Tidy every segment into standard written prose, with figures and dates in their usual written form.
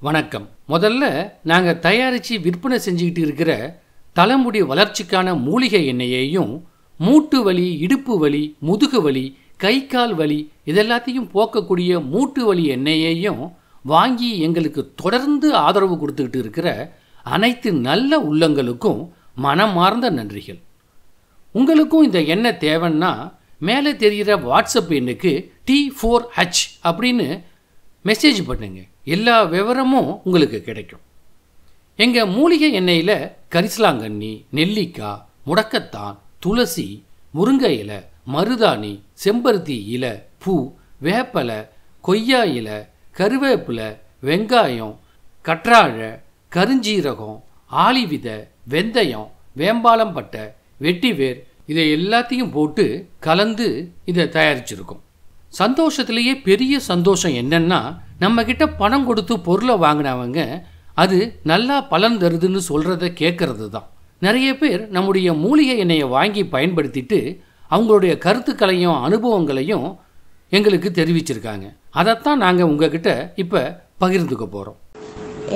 வணக்கம். முதல்ல நாங்கள் தயாரித்து விற்பனை செஞ்சுக்கிட்டு இருக்கிற தலைமுடி வளர்ச்சிக்கான மூலிகை எண்ணெயையும் மூட்டு வலி, இடுப்பு வலி, முதுகு வலி, கை கால் வலி இதெல்லாத்தையும் போக்கக்கூடிய மூட்டு வலி எண்ணெயையும் வாங்கி எங்களுக்கு தொடர்ந்து ஆதரவு கொடுத்துக்கிட்டு இருக்கிற அனைத்து நல்ல உள்ளங்களுக்கும் மனமார்ந்த நன்றிகள். உங்களுக்கும் இந்த எண்ணெய் தேவைன்னா மேலே தெரிகிற வாட்ஸ்அப் எண்ணுக்கு T4H அப்படின்னு மெசேஜ் பண்ணுங்க. எல்லா விவரமும் உங்களுக்கு கிடைக்கும். எங்கள் மூலிகை எண்ணெயில் கரிசலாங்கண்ணி, நெல்லிக்காய், முடக்கத்தான், துளசி, முருங்கை இலை, மருதாணி, செம்பருத்தி இலை, பூ, வேப்பலை, கொய்யா இலை, கருவேப்பிலை, வெங்காயம், கற்றாழை, கருஞ்சீரகம், ஆளிவிதை, வெந்தயம், வேம்பாலம்பட்டை, வெட்டிவேர் இதை எல்லாத்தையும் போட்டு கலந்து இதை தயாரிச்சிருக்கோம். சந்தோஷத்துலேயே பெரிய சந்தோஷம் என்னன்னா, நம்மக்கிட்ட பணம் கொடுத்து பொருளை வாங்கினவங்க அது நல்லா பலன் தருதுன்னு சொல்கிறத கேட்கறது தான். நிறைய பேர் நம்முடைய மூலிகை எண்ணெயை வாங்கி பயன்படுத்திட்டு அவங்களுடைய கருத்துக்களையும் அனுபவங்களையும் எங்களுக்கு தெரிவிச்சிருக்காங்க. அதைத்தான் நாங்கள் உங்ககிட்ட இப்போ பகிர்ந்துக்க போகிறோம்.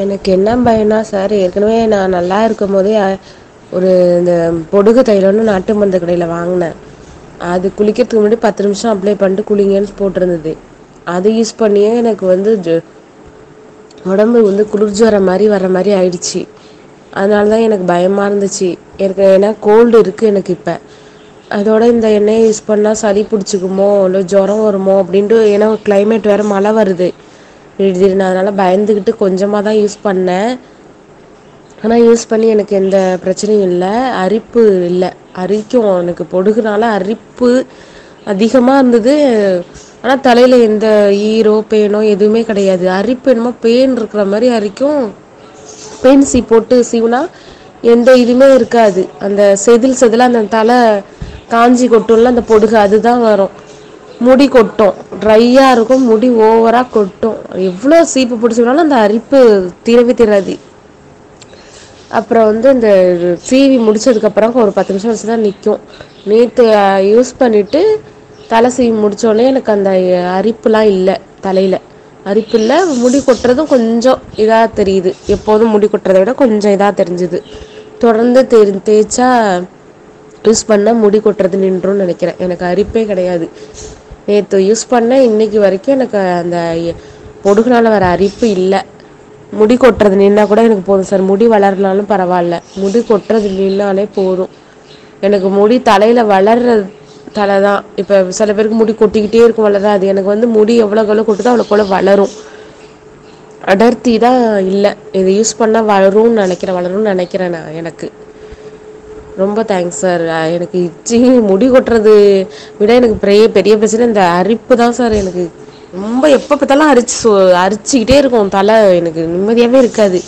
எனக்கு என்ன பயம்னா சார், ஏற்கனவே நான் நல்லா இருக்கும் போதே ஒரு இந்த பொடுகு தைலம்னு நாட்டு மருந்து கடையில் வாங்கினேன். அது குளிக்கிறதுக்கு முன்னாடி 10 நிமிஷம் அப்ளை பண்ணிட்டு குளிங்கன்னு போட்டிருந்தது. அது யூஸ் பண்ணியே எனக்கு உடம்பு குளிர்ஜுவர மாதிரி வர மாதிரி ஆயிடுச்சு. அதனால தான் எனக்கு பயமாக இருந்துச்சு. எனக்கு ஏன்னா கோல்டு இருக்குது எனக்கு இப்போ. அதோட இந்த எண்ணெயை யூஸ் பண்ணால் சளி பிடிச்சிக்குமோ இல்லை ஜுரம் வருமோ அப்படின்ட்டு, ஏன்னா கிளைமேட் வேறு மழை வருது திடீர்னு. அதனால் பயந்துக்கிட்டு கொஞ்சமாக தான் யூஸ் பண்ணேன். ஆனால் யூஸ் பண்ணி எனக்கு எந்த பிரச்சனையும் இல்லை, அரிப்பு இல்லை. அரிக்கும், எனக்கு பொடுகுனால அரிப்பு அதிகமாக இருந்தது. ஆனால் தலையில் எந்த ஈரோ பேனோ எதுவுமே கிடையாது. அரிப்பு என்னமோ பேன் இருக்கிற மாதிரி அரிக்கும். பேன் போட்டு சீவுனா எந்த இதுவுமே இருக்காது. அந்த செதில் அந்த தலை காஞ்சி கொட்டும்ல அந்த பொடுகு, அதுதான் வரும். முடி கொட்டும், ட்ரையாக இருக்கும், முடி ஓவராக கொட்டும். எவ்வளோ சீப்பு பிடிச்சோம்னாலும் அந்த அரிப்பு தீரவே தீராது. அப்புறம் இந்த சீவி முடிச்சதுக்கப்புறம் ஒரு 10 நிமிஷம் வச்சு தான் நிற்கும். நேற்று யூஸ் பண்ணிவிட்டு தலை சீவி முடித்தோடனே எனக்கு அந்த அரிப்புலாம் இல்லை, தலையில் அரிப்பு இல்லை. முடி கொட்டுறதும் கொஞ்சம் இதாக தெரியுது. எப்போதும் முடி கொட்டுறதை விட கொஞ்சம் இதாக தெரிஞ்சுது. தொடர்ந்து தேய்ச்சா யூஸ் பண்ணால் முடி கொட்டுறது நின்றும்னு நினைக்கிறேன். எனக்கு அரிப்பே கிடையாது. நேற்று யூஸ் பண்ணேன், இன்னைக்கு வரைக்கும் எனக்கு அந்த பொடுகுனால வர அரிப்பு இல்லை. முடி கொட்டுறது நின்னா கூட எனக்கு போதும் சார். முடி வளரனாலும் பரவாயில்ல, முடி கொட்டுறது நின்னாலே போதும். எனக்கு முடி தலையில் வளர்ற தலை தான். இப்போ சில பேருக்கு முடி கொட்டிக்கிட்டே இருக்கும், வளராது. அது எனக்கு முடி எவ்வளோ கொட்டுதோ அவ்வளோ வளரும். அடர்த்தி தான் இல்லை. இதை யூஸ் பண்ணால் வளரும்னு நினைக்கிறேன் நான். எனக்கு ரொம்ப தேங்க்ஸ் சார். எனக்கு முடி கொட்டுறது விட எனக்கு பெரிய பிரச்சனை இந்த அரிப்பு தான் சார். எனக்கு ரொம்ப எப்போ பார்த்தாலும் அரிச்சிக்கிட்டே இருக்கும் தலை. எனக்கு நிம்மதியாகவே இருக்காது.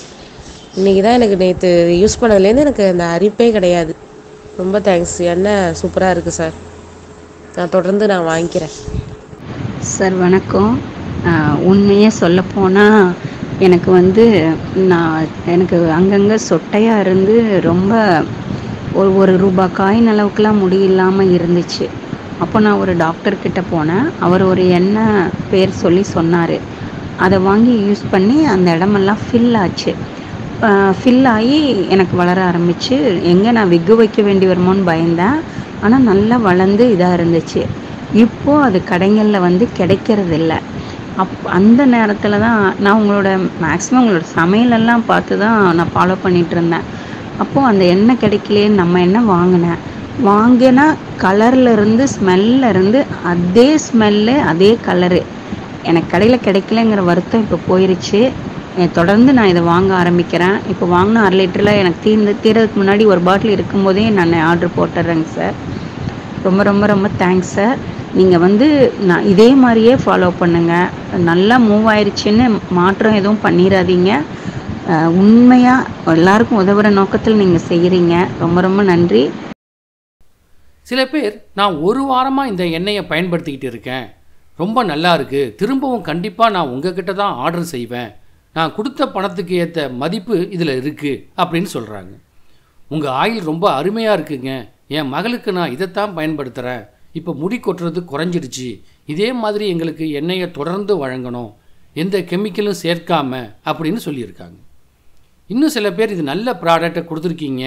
இன்றைக்கி தான் எனக்கு நேற்று யூஸ் பண்ணதுலேருந்து எனக்கு அந்த அரிப்பே கிடையாது. ரொம்ப தேங்க்ஸ். எண்ணெய் சூப்பராக இருக்குது சார். தொடர்ந்து நான் வாங்கிக்கிறேன் சார். வணக்கம். உண்மையே சொல்லப்போனால் எனக்கு எனக்கு அங்கங்கே சொட்டையாக இருந்து ரொம்ப ஒரு ரூபாய் காயின் அளவுக்குலாம் முடி இல்லாமல் இருந்துச்சு. அப்போ நான் ஒரு டாக்டர்கிட்ட போனேன். அவர் ஒரு எண்ணெய் பேர் சொன்னார். அதை வாங்கி யூஸ் பண்ணி அந்த இடமெல்லாம் ஃபில் ஆச்சு. ஃபில் ஆகி எனக்கு வளர ஆரம்பிச்சு. எங்கே நான் விக்கு வைக்க வேண்டி வருமோன்னு பயந்தேன். ஆனால் நல்லா வளர்ந்து இதாக இருந்துச்சு. இப்போது அது கடைகளில் கிடைக்கிறதில்ல. அந்த நேரத்தில் தான் நான் மேக்ஸிமம் உங்களோட சமையலெல்லாம் பார்த்து தான் நான் ஃபாலோ பண்ணிகிட்டு இருந்தேன். அப்போது அந்த எண்ணெய் கிடைக்கலையே, நம்ம எண்ணெய் வாங்கினா கலர்லேருந்து ஸ்மெல்லேருந்து அதே ஸ்மெல்லு அதே கலரு எனக்கு கடையில் கிடைக்கலங்கிற வருத்தம் இப்போ போயிடுச்சு. தொடர்ந்து நான் இதை வாங்க ஆரம்பிக்கிறேன். இப்போ வாங்கின 1/2 லிட்டரில் எனக்கு தீரதுக்கு முன்னாடி ஒரு பாட்டில் இருக்கும்போதே நான் ஆர்டர் போட்டுடுறேங்க சார். ரொம்ப ரொம்ப ரொம்ப தேங்க்ஸ் சார். நீங்கள் நான் இதே மாதிரியே ஃபாலோ பண்ணுங்கள். நல்லா மூவ் ஆயிடுச்சுன்னு மாற்றம் எதுவும் பண்ணிடாதீங்க. உண்மையாக எல்லாருக்கும் உதவுற நோக்கத்தில் நீங்கள் செய்கிறீங்க. ரொம்ப ரொம்ப நன்றி. சில பேர் நான் 1 வாரமாக இந்த எண்ணெயை பயன்படுத்திக்கிட்டு இருக்கேன், ரொம்ப நல்லா இருக்குது, திரும்பவும் கண்டிப்பாக நான் உங்ககிட்ட தான் ஆர்டர் செய்வேன், நான் கொடுத்த பணத்துக்கு ஏற்ற மதிப்பு இதில் இருக்குது அப்படின்னு சொல்கிறாங்க. உங்கள் ஆயில் ரொம்ப அருமையாக இருக்குங்க, என் மகளுக்கு நான் இதைத்தான் பயன்படுத்துகிறேன், இப்போ முடி கொட்டுறது குறைஞ்சிடுச்சு, இதே மாதிரி எங்களுக்கு எண்ணெயை தொடர்ந்து வழங்கணும், எந்த கெமிக்கலும் சேர்க்காம அப்படின்னு சொல்லியிருக்காங்க. இன்னும் சில பேர் இது நல்ல ப்ராடக்டை கொடுத்துருக்கீங்க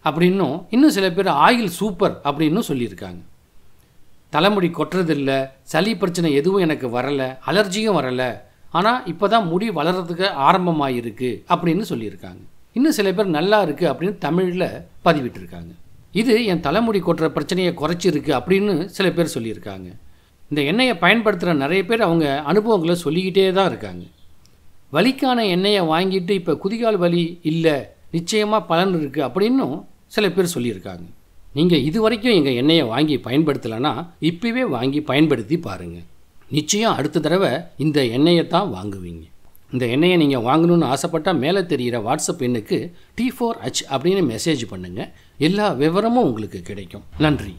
அப்படின்னும், இன்னும் சில பேர் ஆயில் சூப்பர் அப்படின்னும் சொல்லியிருக்காங்க. தலைமுடி கொட்டுறதில்ல, சளி பிரச்சனை எதுவும் எனக்கு வரலை, அலர்ஜியும் வரலை, ஆனால் இப்போ தான் முடி வளர்கிறதுக்கு ஆரம்பமாகிருக்கு அப்படின்னு சொல்லியிருக்காங்க. இன்னும் சில பேர் நல்லா இருக்குது அப்படின்னு தமிழில் பதிவிட்டிருக்காங்க. இது என் தலைமுடி கொட்டுற பிரச்சனையை குறைச்சிருக்கு அப்படின்னு சில பேர் சொல்லியிருக்காங்க. இந்த எண்ணெயை பயன்படுத்துகிற நிறைய பேர் அவங்க அனுபவங்களை சொல்லிக்கிட்டே தான் இருக்காங்க. வலிக்கான எண்ணெயை வாங்கிட்டு இப்போ குதிகால் வலி இல்லை, நிச்சயமாக பலன் இருக்குது அப்படின்னும் சில பேர் சொல்லியிருக்காங்க. நீங்கள் இது வரைக்கும் எங்கள் எண்ணெயை வாங்கி பயன்படுத்தலைன்னா இப்போவே வாங்கி பயன்படுத்தி பாருங்கள். நிச்சயம் அடுத்த தடவை இந்த எண்ணெயை தான் வாங்குவீங்க. இந்த எண்ணெயை நீங்கள் வாங்கணும்னு ஆசைப்பட்டால் மேலே தெரிகிற வாட்ஸ்அப் எண்ணுக்கு T4H அப்படின்னு மெசேஜ் பண்ணுங்கள். எல்லா விவரமும் உங்களுக்கு கிடைக்கும். நன்றி.